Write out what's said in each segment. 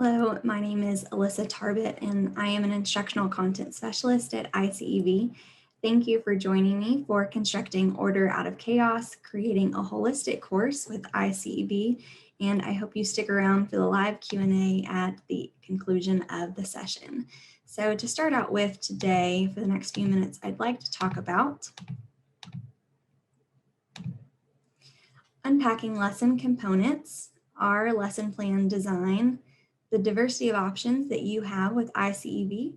Hello, my name is Alyssa Tarbett, and I am an instructional content specialist at iCEV. Thank you for joining me for Constructing Order Out of Chaos, creating a holistic course with iCEV, and I hope you stick around for the live Q&A at the conclusion of the session. So to start out with today, for the next few minutes, I'd like to talk about unpacking lesson components, our lesson plan design, the diversity of options that you have with iCEV,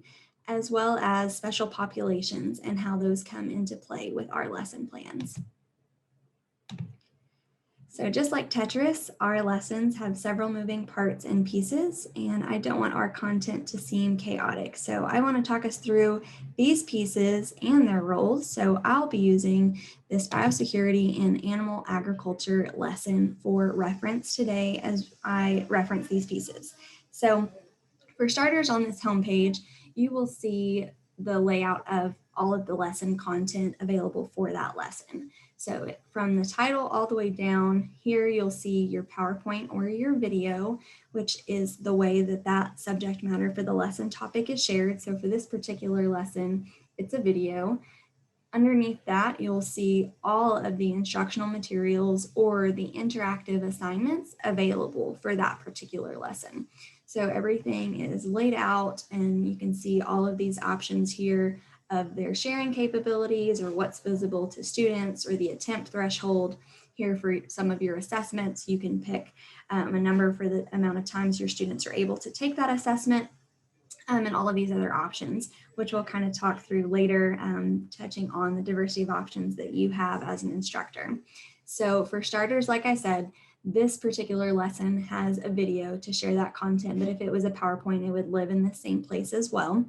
as well as special populations and how those come into play with our lesson plans. So just like Tetris, our lessons have several moving parts and pieces, and I don't want our content to seem chaotic. So I want to talk us through these pieces and their roles. So I'll be using this biosecurity and animal agriculture lesson for reference today as I reference these pieces. So for starters, on this homepage, you will see the layout of all of the lesson content available for that lesson. So from the title all the way down here, you'll see your PowerPoint or your video, which is the way that that subject matter for the lesson topic is shared. So for this particular lesson, it's a video. Underneath that, you'll see all of the instructional materials or the interactive assignments available for that particular lesson. So everything is laid out and you can see all of these options here of their sharing capabilities or what's visible to students or the attempt threshold. Here for some of your assessments, you can pick a number for the amount of times your students are able to take that assessment. And all of these other options, which we'll kind of talk through later, touching on the diversity of options that you have as an instructor. So for starters, like I said, this particular lesson has a video to share that content, but if it was a PowerPoint, it would live in the same place as well.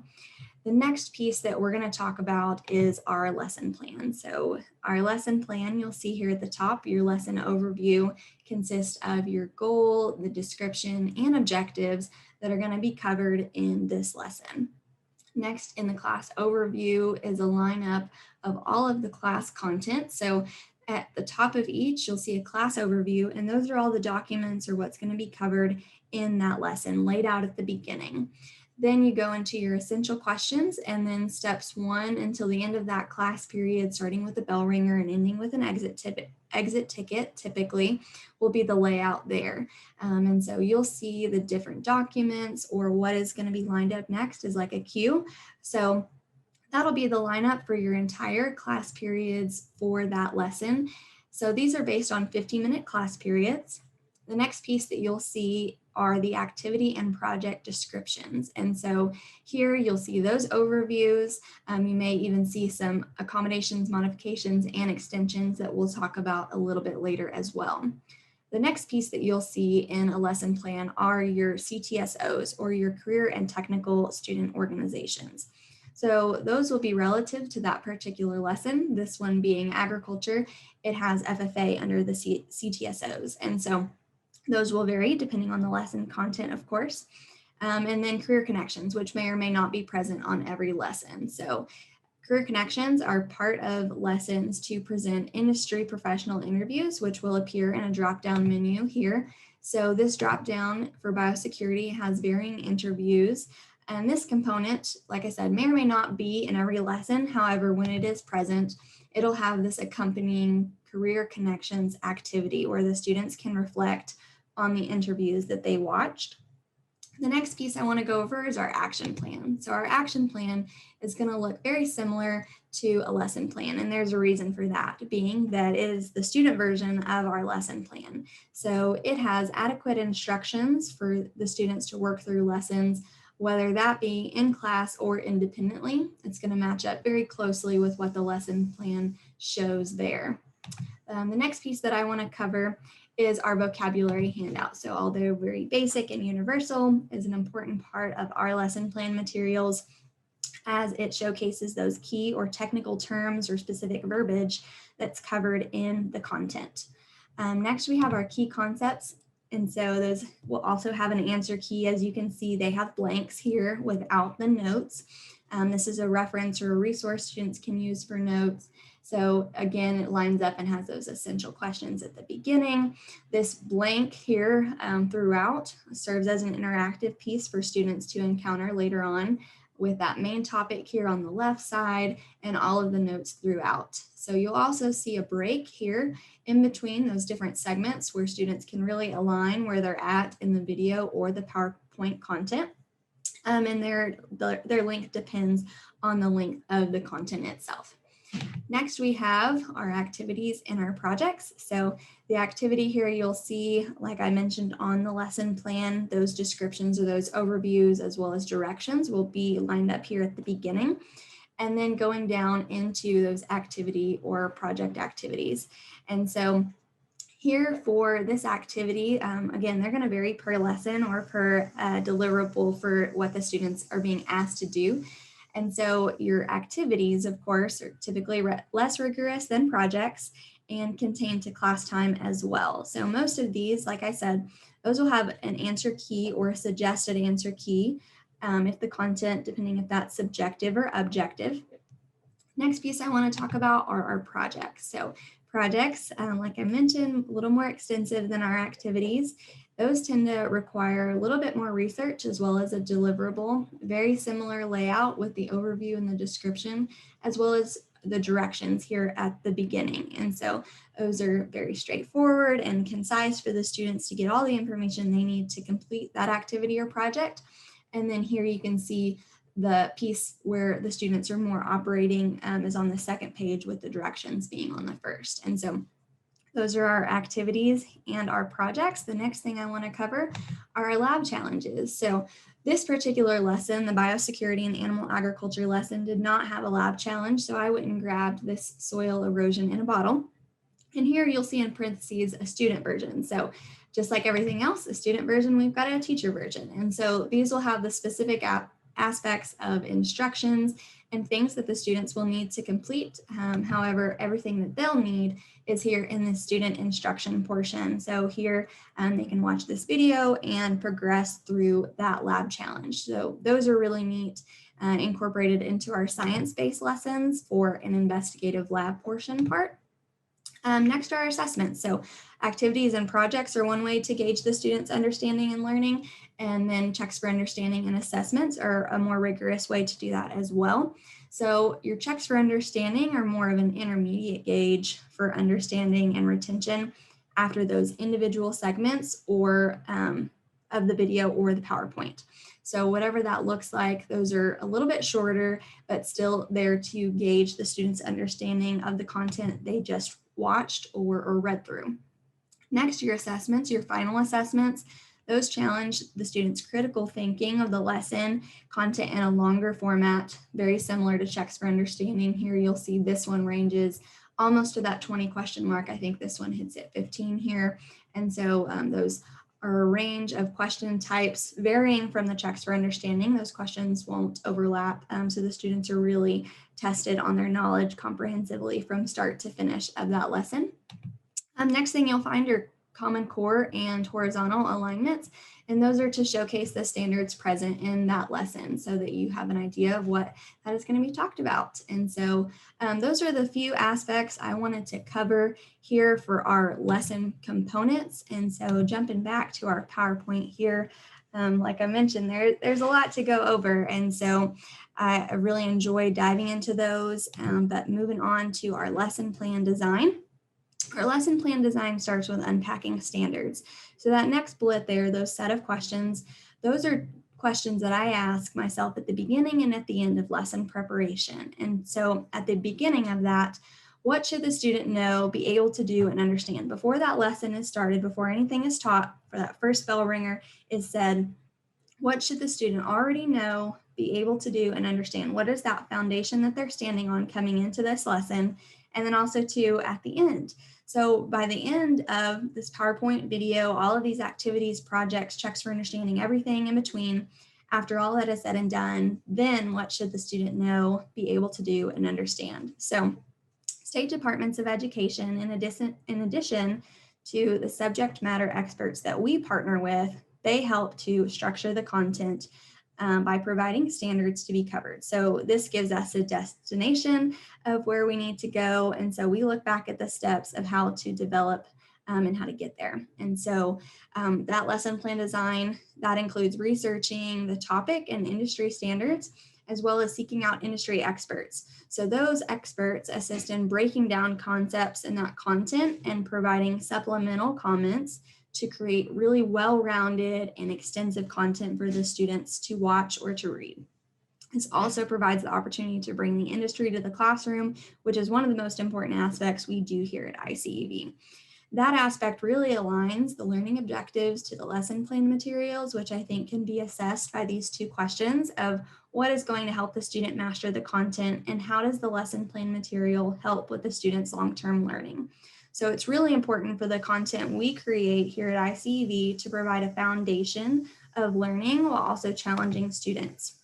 The next piece that we're going to talk about is our lesson plan. So our lesson plan, you'll see here at the top, your lesson overview consists of your goal, the description, and objectives that are going to be covered in this lesson. Next in the class overview is a lineup of all of the class content. So at the top of each, you'll see a class overview, and those are all the documents or what's going to be covered in that lesson laid out at the beginning. Then you go into your essential questions, and then steps 1 until the end of that class period, starting with the bell ringer and ending with an exit ticket, typically will be the layout there. And so you'll see the different documents or what is going to be lined up next is like a queue. So that'll be the lineup for your entire class periods for that lesson. So these are based on 50-minute class periods. The next piece that you'll see are the activity and project descriptions. And so here you'll see those overviews. You may even see some accommodations, modifications, and extensions that we'll talk about a little bit later as well. The next piece that you'll see in a lesson plan are your CTSOs, or your career and technical student organizations. So those will be relative to that particular lesson. This one being agriculture, it has FFA under the CTSOs. And so those will vary depending on the lesson content, of course. And then career connections, which may or may not be present on every lesson. So career connections are part of lessons to present industry professional interviews, which will appear in a drop-down menu here. So this drop-down for biosecurity has varying interviews. And this component, like I said, may or may not be in every lesson. However, when it is present, it'll have this accompanying career connections activity where the students can reflect on the interviews that they watched. The next piece I want to go over is our action plan. So our action plan is going to look very similar to a lesson plan, and there's a reason for that, being that it is the student version of our lesson plan. So it has adequate instructions for the students to work through lessons, whether that be in class or independently. It's going to match up very closely with what the lesson plan shows there. The next piece that I want to cover is our vocabulary handout. So although very basic and universal, is an important part of our lesson plan materials as it showcases those key or technical terms or specific verbiage that's covered in the content. Next, we have our key concepts. And so those will also have an answer key. As you can see, they have blanks here without the notes. This is a reference or a resource students can use for notes. So again, it lines up and has those essential questions at the beginning. This blank here throughout serves as an interactive piece for students to encounter later on, with that main topic here on the left side and all of the notes throughout. So you'll also see a break here in between those different segments where students can really align where they're at in the video or the PowerPoint content. And their length depends on the length of the content itself. Next, we have our activities and our projects. So the activity here, you'll see, like I mentioned on the lesson plan, those descriptions or those overviews as well as directions will be lined up here at the beginning, and then going down into those activity or project activities. And so here for this activity, again, they're going to vary per lesson or per deliverable for what the students are being asked to do. And so your activities, of course, are typically less rigorous than projects and contain to class time as well. So most of these, like I said, those will have an answer key or a suggested answer key if the content, depending if that's subjective or objective. Next piece I want to talk about are our projects. So projects, like I mentioned, a little more extensive than our activities. Those tend to require a little bit more research as well as a deliverable, very similar layout with the overview and the description, as well as the directions here at the beginning. And so those are very straightforward and concise for the students to get all the information they need to complete that activity or project. And then here you can see the piece where the students are more operating is on the second page, with the directions being on the first. And so those are our activities and our projects. The next thing I want to cover are our lab challenges. So this particular lesson, the biosecurity and animal agriculture lesson, did not have a lab challenge. So I went and grabbed this soil erosion in a bottle. And here you'll see in parentheses a student version. So just like everything else, a student version, we've got a teacher version. And so these will have the specific aspects of instructions and things that the students will need to complete. However, everything that they'll need is here in the student instruction portion. So here they can watch this video and progress through that lab challenge. So those are really neat, incorporated into our science-based lessons for an investigative lab portion part. Next are our assessments. So activities and projects are one way to gauge the students' understanding and learning, and then checks for understanding and assessments are a more rigorous way to do that as well. So your checks for understanding are more of an intermediate gauge for understanding and retention after those individual segments or of the video or the PowerPoint. So whatever that looks like, those are a little bit shorter, but still there to gauge the students' understanding of the content they just watched or read through. Next, your assessments, your final assessments, those challenge the students' critical thinking of the lesson content in a longer format, very similar to checks for understanding. Here you'll see this one ranges almost to that 20 question mark. I think this one hits at 15 here. And so those are a range of question types varying from the checks for understanding. Those questions won't overlap. So the students are really tested on their knowledge comprehensively from start to finish of that lesson. Next thing you'll find are Common Core and horizontal alignments, and those are to showcase the standards present in that lesson so that you have an idea of what that is going to be talked about. And so those are the few aspects I wanted to cover here for our lesson components. And so jumping back to our PowerPoint here, like I mentioned, there's a lot to go over. And so I really enjoy diving into those, but moving on to our lesson plan design. Our lesson plan design starts with unpacking standards. So that next bullet there, those set of questions, those are questions that I ask myself at the beginning and at the end of lesson preparation. And so at the beginning of that, what should the student know, be able to do, and understand? Before that lesson is started, before anything is taught, for that first bell ringer is said, what should the student already know, be able to do, and understand? What is that foundation that they're standing on coming into this lesson? And then also too at the end. So by the end of this PowerPoint video, all of these activities, projects, checks for understanding, everything in between, after all that is said and done, then what should the student know, be able to do, and understand? So state departments of education, in addition to the subject matter experts that we partner with, they help to structure the content by providing standards to be covered. So this gives us a destination of where we need to go. And so we look back at the steps of how to develop and how to get there. And so that lesson plan design, that includes researching the topic and industry standards, as well as seeking out industry experts. So those experts assist in breaking down concepts in that content and providing supplemental comments to create really well-rounded and extensive content for the students to watch or to read. This also provides the opportunity to bring the industry to the classroom, which is one of the most important aspects we do here at iCEV. That aspect really aligns the learning objectives to the lesson plan materials, which I think can be assessed by these two questions of what is going to help the student master the content and how does the lesson plan material help with the student's long-term learning. So it's really important for the content we create here at iCEV to provide a foundation of learning while also challenging students.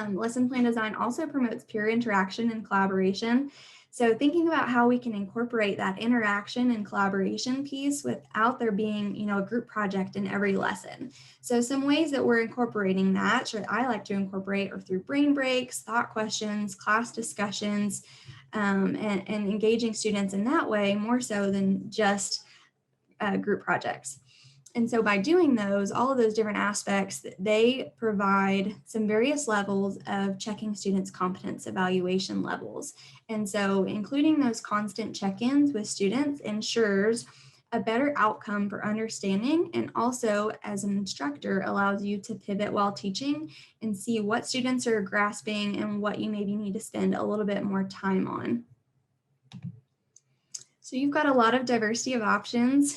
Lesson plan design also promotes peer interaction and collaboration. So thinking about how we can incorporate that interaction and collaboration piece without there being, a group project in every lesson. So some ways that we're incorporating that, or I like to incorporate, are through brain breaks, thought questions, class discussions, and engaging students in that way more so than just group projects. And so by doing those, all of those different aspects, they provide some various levels of checking students' competence evaluation levels. And so including those constant check-ins with students ensures a better outcome for understanding, and also as an instructor allows you to pivot while teaching and see what students are grasping and what you maybe need to spend a little bit more time on. So you've got a lot of diversity of options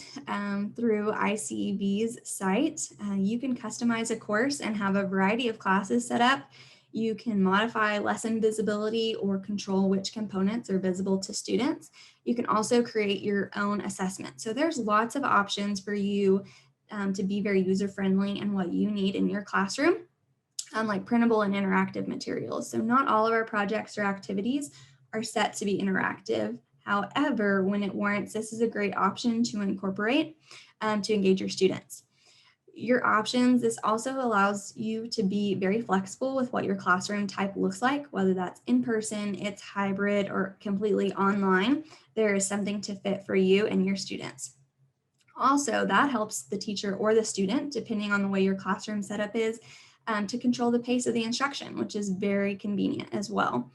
through iCEV's site. You can customize a course and have a variety of classes set up. You can modify lesson visibility or control which components are visible to students. You can also create your own assessment. So there's lots of options for you to be very user-friendly and what you need in your classroom, like printable and interactive materials. So not all of our projects or activities are set to be interactive. However, when it warrants, this is a great option to incorporate to engage your students. Your options, this also allows you to be very flexible with what your classroom type looks like, whether that's in person, it's hybrid, or completely online. There is something to fit for you and your students. Also, that helps the teacher or the student, depending on the way your classroom setup is, to control the pace of the instruction, which is very convenient as well.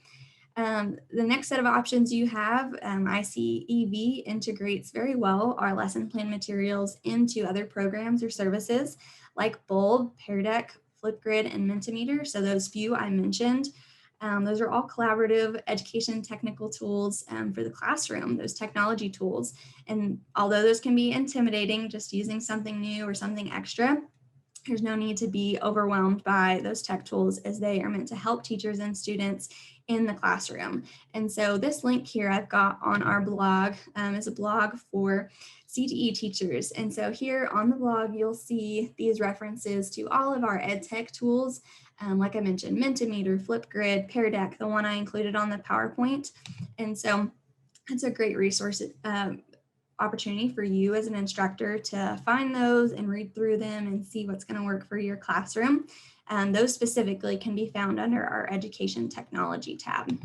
The next set of options you have, iCEV integrates very well our lesson plan materials into other programs or services like Bulb, Pear Deck, Flipgrid, and Mentimeter. So those few I mentioned, those are all collaborative education technical tools for the classroom, those technology tools. And although those can be intimidating, just using something new or something extra, there's no need to be overwhelmed by those tech tools, as they are meant to help teachers and students in the classroom. And so this link here I've got on our blog is a blog for CTE teachers. And so here on the blog, you'll see these references to all of our ed tech tools. Like I mentioned, Mentimeter, Flipgrid, Pear Deck, the one I included on the PowerPoint. And so it's a great resource opportunity for you as an instructor to find those and read through them and see what's going to work for your classroom. Those specifically can be found under our Education Technology tab.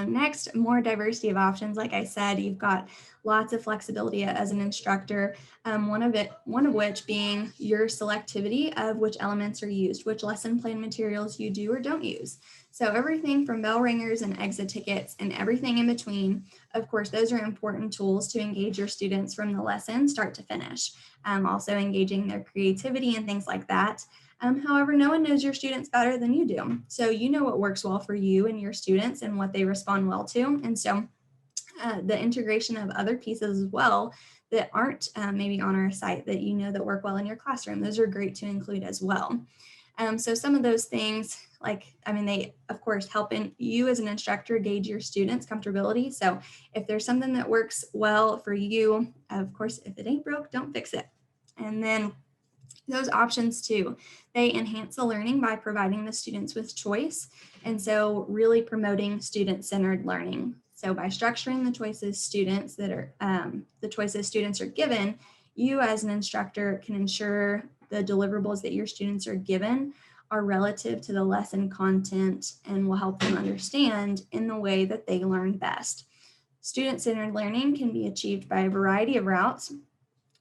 Next, more diversity of options. Like I said, you've got lots of flexibility as an instructor, one of which being your selectivity of which elements are used, which lesson plan materials you do or don't use. So everything from bell ringers and exit tickets and everything in between. Of course, those are important tools to engage your students from the lesson start to finish. Also engaging their creativity and things like that. However, no one knows your students better than you do. So you know what works well for you and your students and what they respond well to. And so the integration of other pieces as well that aren't maybe on our site that you know that work well in your classroom, those are great to include as well. So some of those things, they of course help you as an instructor gauge your students' comfortability. So if there's something that works well for you, of course, if it ain't broke, don't fix it. And then those options too, they enhance the learning by providing the students with choice. And so really promoting student-centered learning. So by structuring the choices students are given, you as an instructor can ensure the deliverables that your students are given are relative to the lesson content and will help them understand in the way that they learn best. Student-centered learning can be achieved by a variety of routes.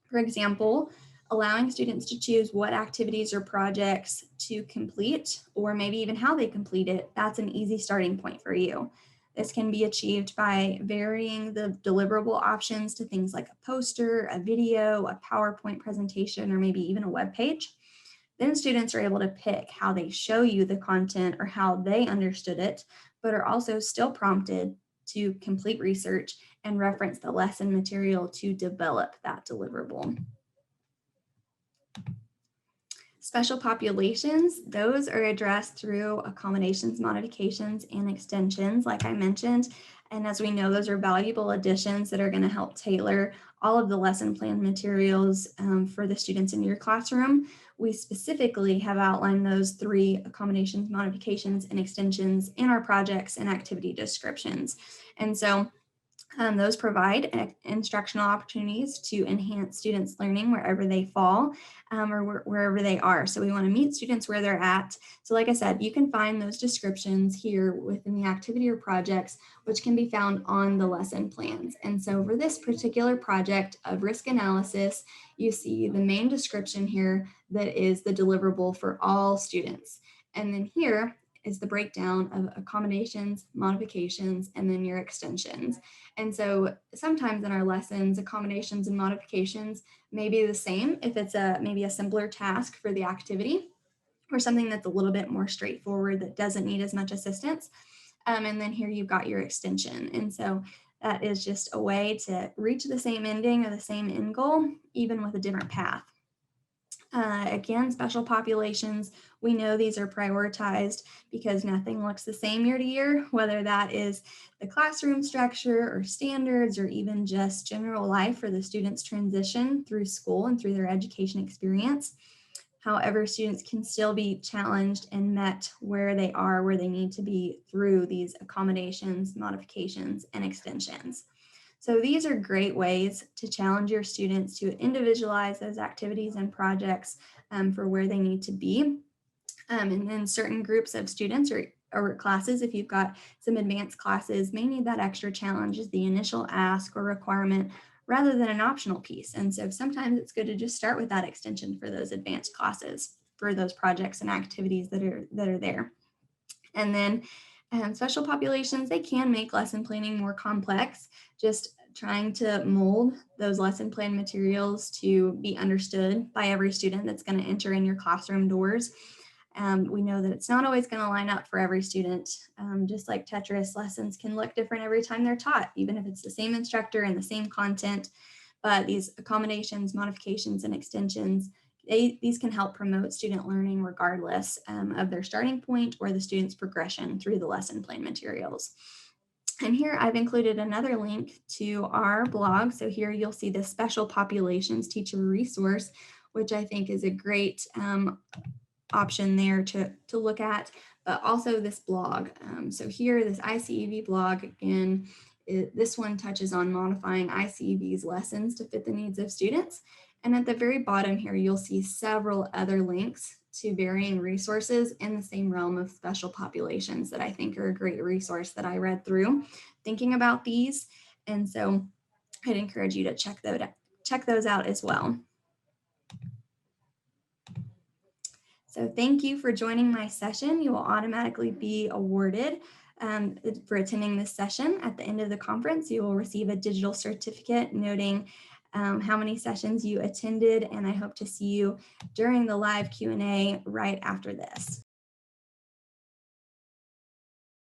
For example, allowing students to choose what activities or projects to complete, or maybe even how they complete it, that's an easy starting point for you. This can be achieved by varying the deliverable options to things like a poster, a video, a PowerPoint presentation, or maybe even a web page. Then students are able to pick how they show you the content or how they understood it, but are also still prompted to complete research and reference the lesson material to develop that deliverable. Special populations, those are addressed through accommodations, modifications, and extensions, like I mentioned. And as we know, those are valuable additions that are going to help tailor all of the lesson plan materials for the students in your classroom. We specifically have outlined those 3 accommodations, modifications, and extensions in our projects and activity descriptions. And so those provide instructional opportunities to enhance students' learning wherever they fall or wherever they are. So we want to meet students where they're at. So like I said, you can find those descriptions here within the activity or projects, which can be found on the lesson plans. And so for this particular project of risk analysis, you see the main description here that is the deliverable for all students. And then here is the breakdown of accommodations, modifications, and then your extensions. And so sometimes in our lessons, accommodations and modifications may be the same if it's maybe a simpler task for the activity or something that's a little bit more straightforward that doesn't need as much assistance. And then here you've got your extension. And so that is just a way to reach the same ending or the same end goal, even with a different path. Again, special populations, we know these are prioritized because nothing looks the same year to year, whether that is the classroom structure or standards or even just general life for the students' transition through school and through their education experience. However, students can still be challenged and met where they are, where they need to be through these accommodations, modifications, and extensions. So these are great ways to challenge your students to individualize those activities and projects for where they need to be. And then certain groups of students or classes, if you've got some advanced classes, may need that extra challenge as the initial ask or requirement rather than an optional piece. And so sometimes it's good to just start with that extension for those advanced classes, for those projects and activities that are there. And then special populations, they can make lesson planning more complex, just trying to mold those lesson plan materials to be understood by every student that's going to enter in your classroom doors. We know that it's not always going to line up for every student. Just like Tetris, lessons can look different every time they're taught, even if it's the same instructor and the same content. But these accommodations, modifications, and extensions, these can help promote student learning regardless of their starting point or the student's progression through the lesson plan materials. And here I've included another link to our blog. So here you'll see the special populations teacher resource, which I think is a great option there to look at, but also this blog. So here, this iCEV blog, again, this one touches on modifying iCEV's lessons to fit the needs of students. And at the very bottom here, you'll see several other links to varying resources in the same realm of special populations that I think are a great resource that I read through thinking about these. And so I'd encourage you to check those out as well. So thank you for joining my session. You will automatically be awarded for attending this session. At the end of the conference, you will receive a digital certificate noting how many sessions you attended, and I hope to see you during the live Q&A right after this.